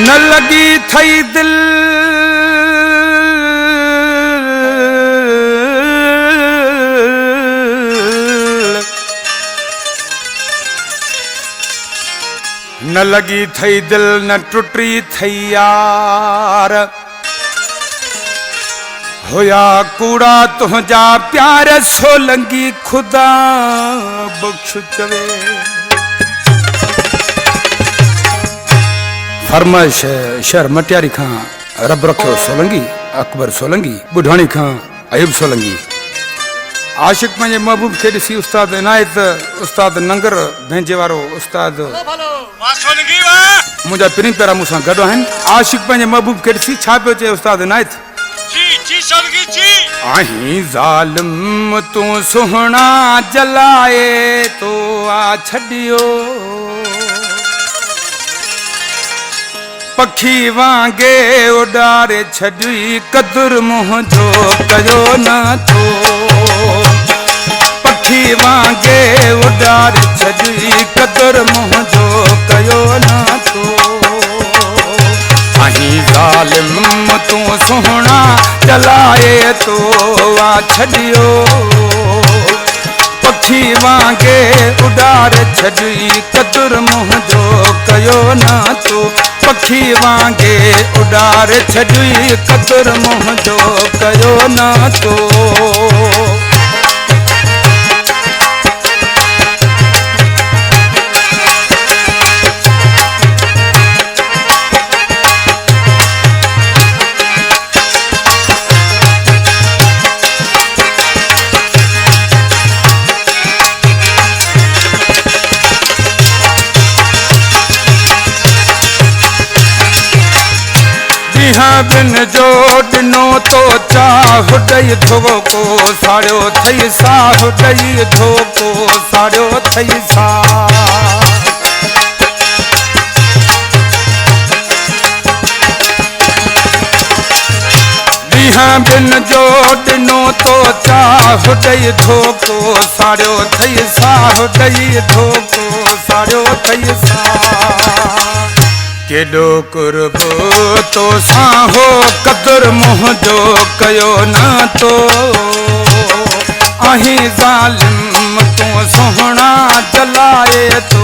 न लगी थई दिल न लगी थई दिल न टुटी थई यार होया कूड़ा तुझा प्यार सोलंगी खुदा बख्श चवे फरमाइश शहर मटियारी खां रब रखो सोलंगी अकबर सोलंगी बुढ़ाणी खां अयूब सोलंगी आशिक पंहिंजे महबूब खे ॾिसी उस्ताद इनायत उस्ताद नंगर भेंजे वारो उस्ताद मुंहिंजा पिनी पहिरा मूंसां गॾु आहिनि आशिक पंहिंजे महबूब खे ॾिसी छा पियो चए उस्ताद इनायत आहीं ज़ालिम तूं सुहिणा जलाए तो आ छॾियो पखी वांगे उॾारे छॾी कदुर मुंहिंजो कयो न थो पखी वांगे उॾारे छॾी कदुर मुंहिंजो कयो न थो आहीं ज़ालिम तूं सुहिणा जलाए तो आ छॾियो पखी वांगे उॾारे छॾी कदुर मुंहिंजो कयो न थो पखी वांगे उॾारे छॾी कदुर मुंहिंजो कयो न थो बिन जो ॾिनो तो चाह ॾई धोको साड़ियो थई साह ॾई धोको साड़ियो थई साह बिन जो ॾिनो तो चाह ॾई धोको साड़ियो थई साह ॾई धोको साड़ियो थई साह केॾो कुर्ब तो सां हो कदुर मुंहिंजो कयो न थो आहीं ज़ालिम तूं सुहिणा जलाए तो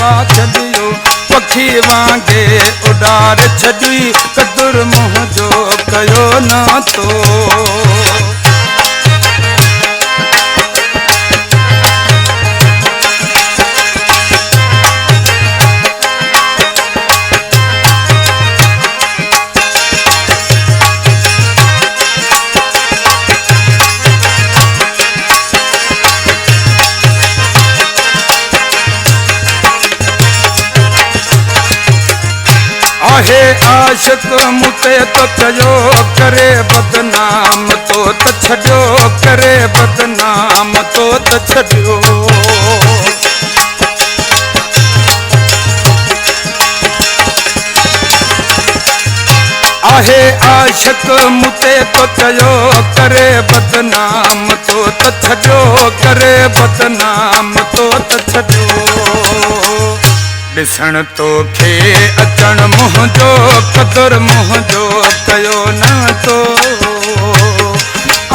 आ छॾियो पखी वांगे उॾारे छॾी कदुर मुंहिंजो कयो न थो आहे आशिक मुते तो चयो करे बदनाम तो त छॾियो करे बदनाम तो त छॾियो आहे आशिक मुते तो चयो करे बदनाम तो त छॾियो करे बदनाम तो त छॾियो ॾिसण तोखे अचण मुंहिंजो कदुर मुंहिंजो कयो न थो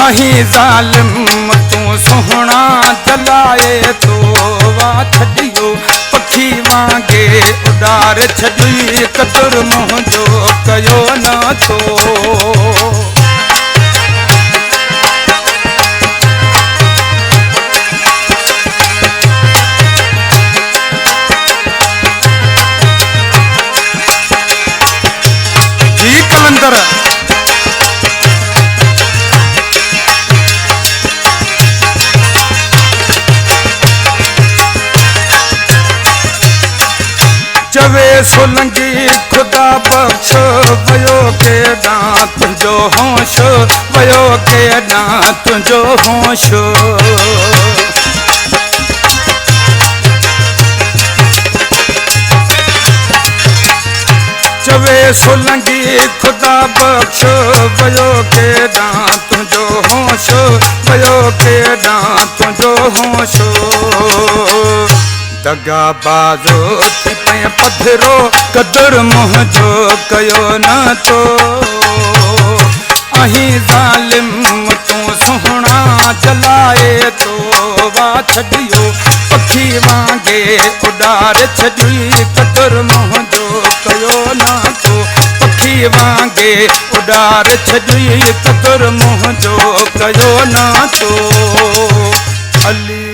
आहीं ज़ालिम तूं सुहिणा जलाए तो आ छॾियो पखी वांगे उॾारे छॾी कदुर मुंहिंजो कयो न थो चवे सोलंगी खुदा बख्श वयो केॾां तुंहिंजो होश वयो केॾां तुंहिंजो होश चवे सोलंगी खुदा बख्श वयो केॾां तुंहिंजो होश वयो केॾां तुंहिंजो होश दगा बाज़ो तंहिं पधरो कदुर मुंहिंजो कयो न तो अहीं ज़ालिम तूं सुहिणा जलाए तो वा छॾियो पखी वांगे उॾारे छॾी कदुर मुंहिंजो कयो न तो पखी वांगे उॾारे छॾी कदुर मुंहिंजो कयो न तो अली